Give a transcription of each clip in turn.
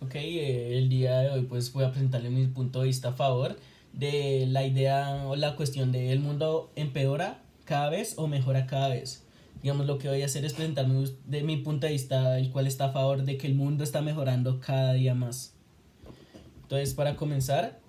Ok, el día de hoy pues voy a presentarle mi punto de vista a favor de la idea o la cuestión de el mundo empeora cada vez o mejora cada vez. Digamos, lo que voy a hacer es presentar de mi punto de vista el cual está a favor de que el mundo está mejorando cada día más. Entonces, para comenzar,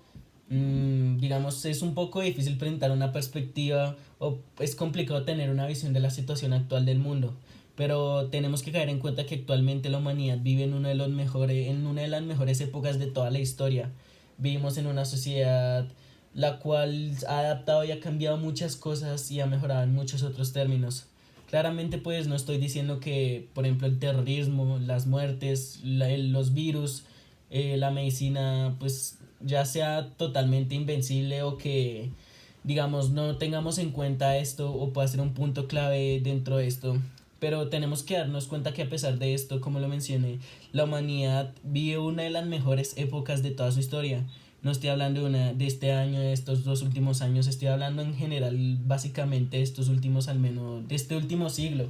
digamos, es un poco difícil presentar una perspectiva o es complicado tener una visión de la situación actual del mundo, pero tenemos que caer en cuenta que actualmente la humanidad vive en una de las mejores épocas de toda la historia. Vivimos en una sociedad la cual ha adaptado y ha cambiado muchas cosas y ha mejorado en muchos otros términos. Claramente pues no estoy diciendo que, por ejemplo, el terrorismo, las muertes, los virus, la medicina pues ya sea totalmente invencible o que digamos no tengamos en cuenta esto o pueda ser un punto clave dentro de esto, pero tenemos que darnos cuenta que a pesar de esto, como lo mencioné, la humanidad vive una de las mejores épocas de toda su historia. No estoy hablando de este año, de estos 2 últimos años, estoy hablando en general, básicamente de estos últimos, al menos de este último siglo.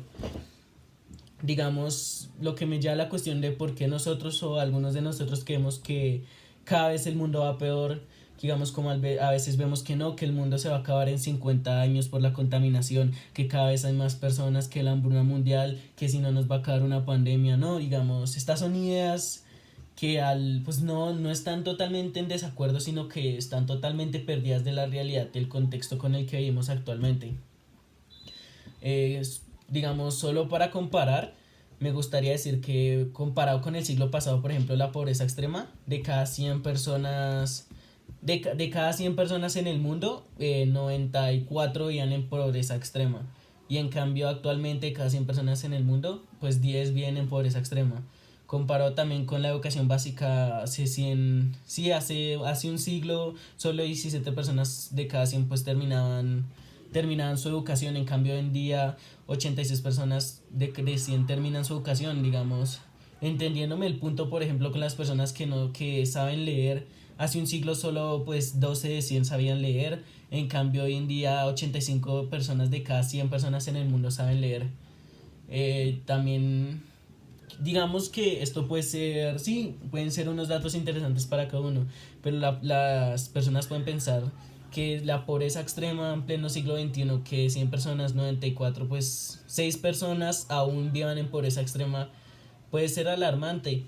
Digamos, lo que me lleva a la cuestión de por qué nosotros o algunos de nosotros creemos que cada vez el mundo va peor, digamos como a veces vemos que no, que el mundo se va a acabar en 50 años por la contaminación, que cada vez hay más personas, que la hambruna mundial, que si no nos va a acabar una pandemia, no, digamos, estas son ideas que pues no están totalmente en desacuerdo, sino que están totalmente perdidas de la realidad del contexto con el que vivimos actualmente. Digamos, solo para comparar, me gustaría decir que comparado con el siglo pasado, por ejemplo, la pobreza extrema, de cada 100 personas en el mundo, 94 vivían en pobreza extrema. Y en cambio, actualmente, de cada 100 personas en el mundo, pues 10 viven en pobreza extrema. Comparado también con la educación básica, sí, hace un siglo, solo 17 personas de cada 100 pues terminaban su educación. En cambio, hoy en día 86 personas de 100 terminan su educación, digamos, entendiéndome el punto, por ejemplo, con las personas que saben leer. Hace un siglo solo pues 12 de 100 sabían leer, en cambio hoy en día 85 personas de cada 100 personas en el mundo saben leer. También digamos que esto puede ser, sí, pueden ser unos datos interesantes para cada uno, pero las personas pueden pensar que la pobreza extrema en pleno siglo XXI, que 100 personas, 94 pues 6 personas aún vivan en pobreza extrema, puede ser alarmante,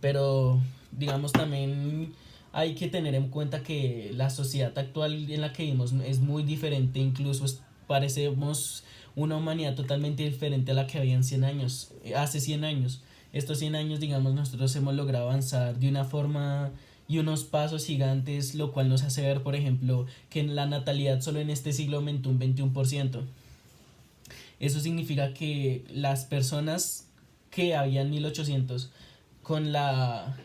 pero digamos también hay que tener en cuenta que la sociedad actual en la que vivimos es muy diferente, incluso parecemos una humanidad totalmente diferente a la que había en 100 años, hace 100 años. Estos 100 años, digamos, nosotros hemos logrado avanzar de una forma y unos pasos gigantes, lo cual nos hace ver, por ejemplo, que la natalidad solo en este siglo aumentó un 21%. Eso significa que las personas que habían 1800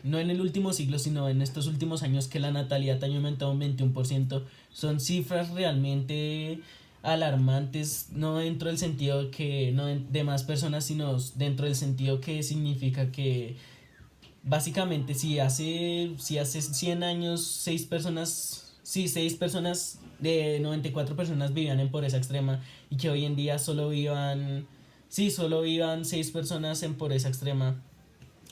no en el último siglo, sino en estos últimos años que la natalidad ha aumentado un 21%, son cifras realmente alarmantes, no dentro del sentido que no de más personas, sino dentro del sentido que significa que básicamente si hace 100 años 6 personas de 94 personas vivían en pobreza extrema y que hoy en día solo vivan 6 personas en pobreza extrema,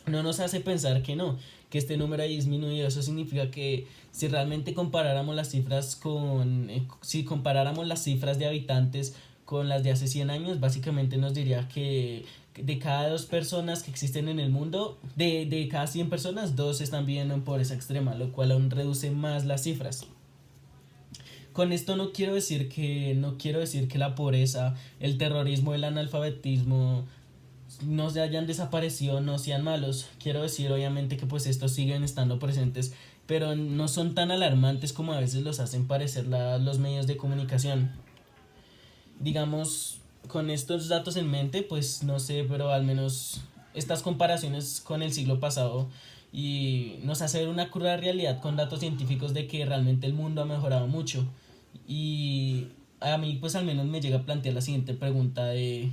no nos hace pensar que no, que este número ha disminuido. Eso significa que si realmente comparáramos las cifras si comparáramos las cifras de habitantes con las de hace 100 años, básicamente nos diría que de cada 2 personas que existen en el mundo, de cada 100 personas, 2 están viviendo en pobreza extrema, lo cual aún reduce más las cifras. Con esto no quiero decir que la pobreza, el terrorismo, el analfabetismo no se hayan desaparecido, no sean malos. Quiero decir obviamente que pues estos siguen estando presentes, pero no son tan alarmantes como a veces los hacen parecer los medios de comunicación. Digamos, con estos datos en mente, pues no sé, pero al menos estas comparaciones con el siglo pasado y nos hace ver una cruda realidad con datos científicos de que realmente el mundo ha mejorado mucho. Y a mí pues al menos me llega a plantear la siguiente pregunta de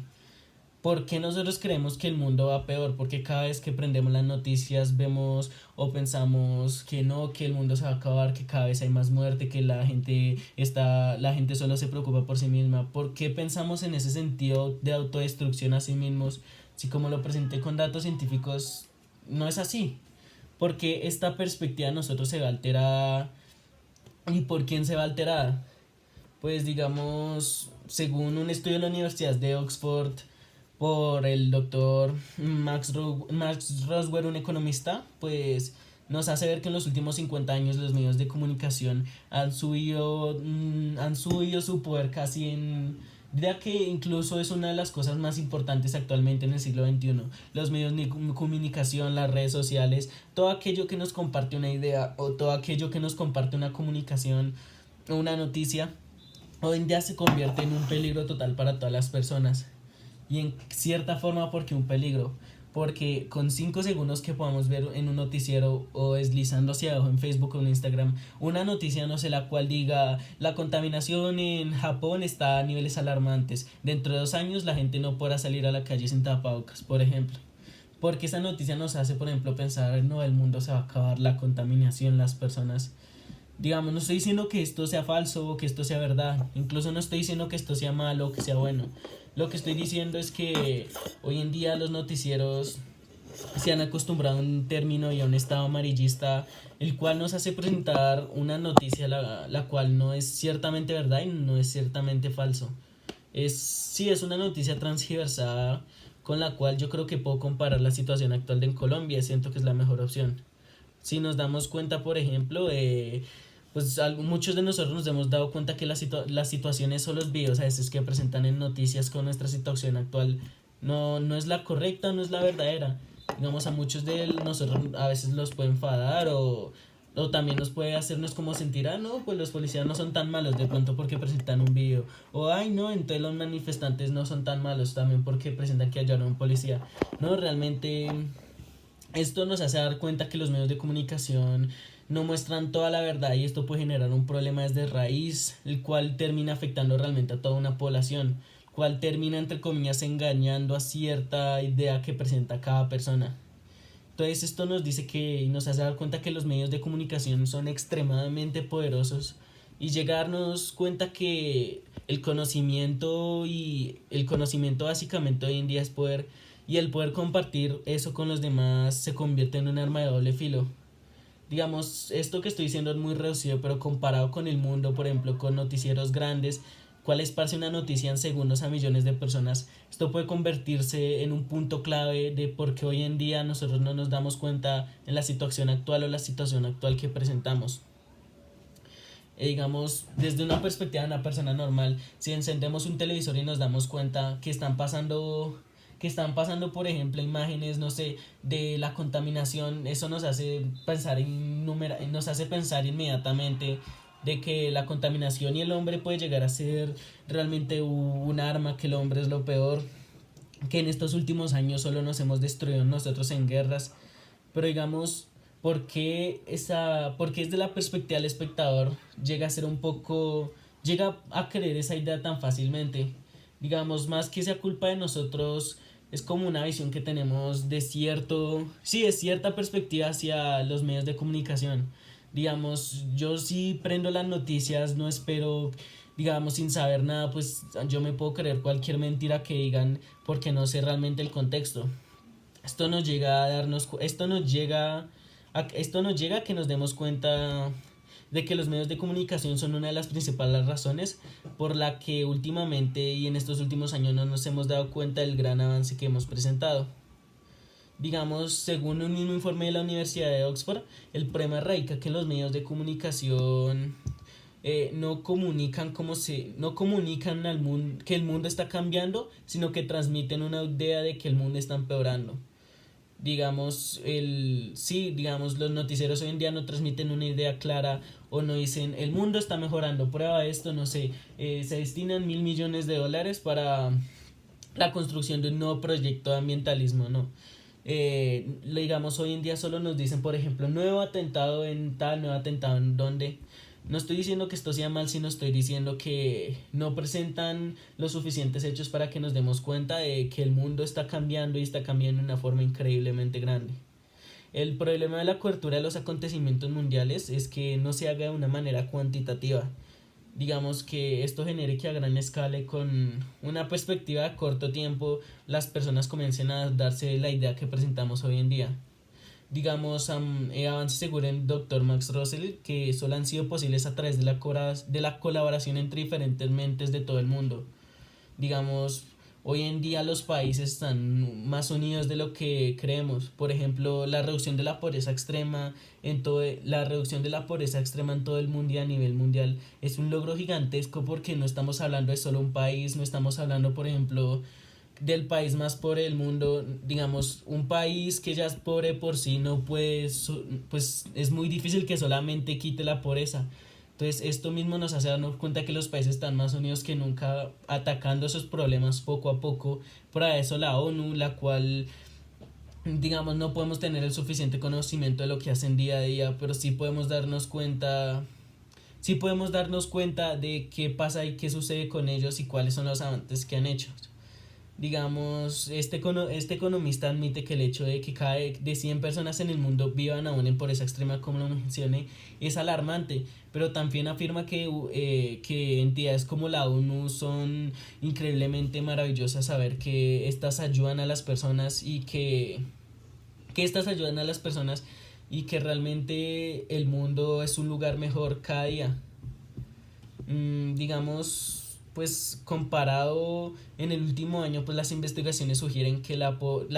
¿por qué nosotros creemos que el mundo va peor? Porque cada vez que prendemos las noticias vemos o pensamos que no, que el mundo se va a acabar, que cada vez hay más muerte, que la gente solo se preocupa por sí misma. ¿Por qué pensamos en ese sentido de autodestrucción a sí mismos? Si como lo presenté con datos científicos, no es así. porque esta perspectiva de nosotros se va alterada. ¿Y por quién se va alterada? Pues digamos, según un estudio de la Universidad de Oxford por el doctor Max Roswell, un economista, pues nos hace ver que en los últimos 50 años los medios de comunicación han subido su poder casi en... Diría que incluso es una de las cosas más importantes actualmente en el siglo XXI. Los medios de comunicación, las redes sociales, todo aquello que nos comparte una idea o todo aquello que nos comparte una comunicación o una noticia, hoy en día se convierte en un peligro total para todas las personas. Y en cierta forma, porque un peligro, porque con 5 segundos que podamos ver en un noticiero o deslizando hacia abajo en Facebook o en Instagram una noticia, no sé, la cual diga la contaminación en Japón está a niveles alarmantes, dentro de 2 años la gente no podrá salir a la calle sin tapabocas, por ejemplo, porque esa noticia nos hace, por ejemplo, pensar, no, el mundo se va a acabar, la contaminación, las personas. Digamos, no estoy diciendo que esto sea falso o que esto sea verdad, incluso no estoy diciendo que esto sea malo o que sea bueno. Lo que estoy diciendo es que hoy en día los noticieros se han acostumbrado a un término y a un estado amarillista, el cual nos hace presentar una noticia la cual no es ciertamente verdad y no es ciertamente falso. Sí, es una noticia transgiversada con la cual yo creo que puedo comparar la situación actual de Colombia y siento que es la mejor opción. Si nos damos cuenta, por ejemplo, pues muchos de nosotros nos hemos dado cuenta que las situaciones o los videos a veces que presentan en noticias con nuestra situación actual no es la correcta, no es la verdadera. Digamos, a muchos de nosotros a veces los puede enfadar o también nos puede hacernos como sentir, ah, no, pues los policías no son tan malos de pronto porque presentan un video. O, ay, no, entonces los manifestantes no son tan malos también porque presentan que hallaron un policía. No, realmente esto nos hace dar cuenta que los medios de comunicación no muestran toda la verdad y esto puede generar un problema desde raíz, el cual termina afectando realmente a toda una población, el cual termina entre comillas engañando a cierta idea que presenta cada persona. Entonces esto nos dice que nos hace dar cuenta que los medios de comunicación son extremadamente poderosos y llegarnos cuenta que el conocimiento básicamente hoy en día es poder y el poder compartir eso con los demás se convierte en un arma de doble filo. Digamos, esto que estoy diciendo es muy reducido, pero comparado con el mundo, por ejemplo, con noticieros grandes, cuál esparce una noticia en segundos a millones de personas, esto puede convertirse en un punto clave de por qué hoy en día nosotros no nos damos cuenta en la situación actual o la situación actual que presentamos. Digamos, desde una perspectiva de una persona normal, si encendemos un televisor y nos damos cuenta que están pasando, por ejemplo, imágenes, no sé, de la contaminación, eso nos hace pensar inmediatamente de que la contaminación y el hombre puede llegar a ser realmente un arma, que el hombre es lo peor, que en estos últimos años solo nos hemos destruido nosotros en guerras, pero digamos, porque desde la perspectiva del espectador llega a creer esa idea tan fácilmente. Digamos, más que sea culpa de nosotros, es como una visión que tenemos sí, de cierta perspectiva hacia los medios de comunicación. Digamos, yo si prendo las noticias, no espero, digamos, sin saber nada, pues yo me puedo creer cualquier mentira que digan porque no sé realmente el contexto. Esto nos llega a que nos demos cuenta de que los medios de comunicación son una de las principales razones por la que últimamente y en estos últimos años no nos hemos dado cuenta del gran avance que hemos presentado. Digamos, según un mismo informe de la Universidad de Oxford, el problema radica que los medios de comunicación no comunican al mundo que el mundo está cambiando, sino que transmiten una idea de que el mundo está empeorando. Digamos, los noticieros hoy en día no transmiten una idea clara o no dicen el mundo está mejorando, prueba de esto, no sé, se destinan $1.000 millones para la construcción de un nuevo proyecto de ambientalismo, no. Digamos, hoy en día solo nos dicen, por ejemplo, nuevo atentado en tal, nuevo atentado en donde. No estoy diciendo que esto sea mal, sino estoy diciendo que no presentan los suficientes hechos para que nos demos cuenta de que el mundo está cambiando y está cambiando de una forma increíblemente grande. El problema de la cobertura de los acontecimientos mundiales es que no se haga de una manera cuantitativa. Digamos que esto genere que a gran escala y con una perspectiva a corto tiempo las personas comiencen a darse la idea que presentamos hoy en día. Digamos, avances según el doctor Max Russell que solo han sido posibles a través de de la colaboración entre diferentes mentes de todo el mundo. Digamos, hoy en día los países están más unidos de lo que creemos. Por ejemplo, la reducción de la pobreza extrema la reducción de la pobreza extrema en todo el mundo y a nivel mundial es un logro gigantesco porque no estamos hablando de solo un país, no estamos hablando, por ejemplo, del país más pobre del mundo. Digamos, un país que ya es pobre por sí no puede, pues es muy difícil que solamente quite la pobreza. Entonces, esto mismo nos hace darnos cuenta que los países están más unidos que nunca atacando esos problemas poco a poco. Para eso la ONU, la cual, digamos, no podemos tener el suficiente conocimiento de lo que hacen día a día, pero sí podemos darnos cuenta de qué pasa y qué sucede con ellos y cuáles son los avances que han hecho. Digamos, este economista admite que el hecho de que cada de 100 personas en el mundo vivan aún en pobreza extrema, como lo mencioné, es alarmante, pero también afirma que entidades como la ONU son increíblemente maravillosas, saber que estas ayudan a las personas que estas ayudan a las personas y que realmente el mundo es un lugar mejor cada día. Digamos, pues comparado en el último año, pues las investigaciones sugieren que la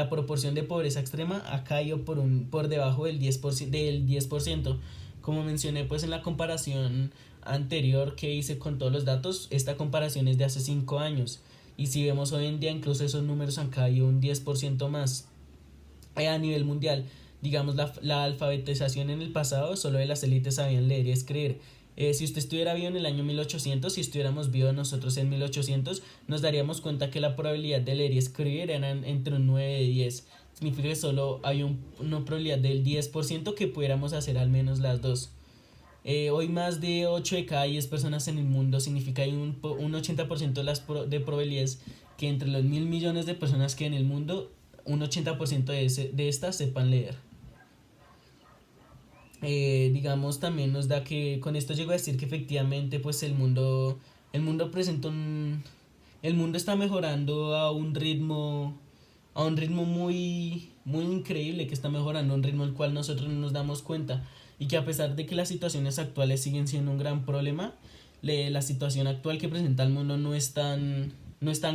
proporción de pobreza extrema ha caído por debajo del 10%. Como mencioné pues en la comparación anterior que hice con todos los datos, esta comparación es de hace 5 años. Y si vemos hoy en día, incluso esos números han caído un 10% más a nivel mundial. Digamos, la alfabetización en el pasado, solo de las élites sabían leer y escribir. Si usted estuviera vivo en el año 1800, si estuviéramos vivos nosotros en 1800, nos daríamos cuenta que la probabilidad de leer y escribir eran entre un 9 y 10. Significa que solo hay una probabilidad del 10% que pudiéramos hacer al menos las dos. Hoy más de 8 de cada 10 personas en el mundo significa hay un 80% de probabilidades que entre los 1.000 millones de personas que hay en el mundo, un 80% de estas sepan leer. Digamos, también nos da que con esto llego a decir que efectivamente pues el mundo presenta el mundo está mejorando a un ritmo muy increíble, que está mejorando a un ritmo al cual nosotros no nos damos cuenta, y que a pesar de que las situaciones actuales siguen siendo un gran problema, la situación actual que presenta el mundo no es tan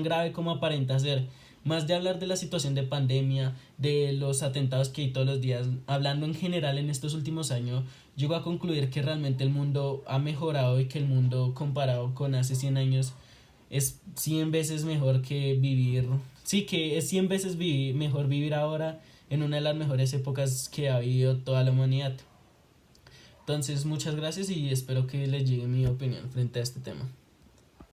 grave como aparenta ser. Más de hablar de la situación de pandemia, de los atentados que hay todos los días, hablando en general en estos últimos años, llego a concluir que realmente el mundo ha mejorado y que el mundo comparado con hace 100 años es 100 veces mejor que vivir. Sí, que es 100 veces mejor vivir ahora en una de las mejores épocas que ha vivido toda la humanidad. Entonces, muchas gracias y espero que les llegue mi opinión frente a este tema.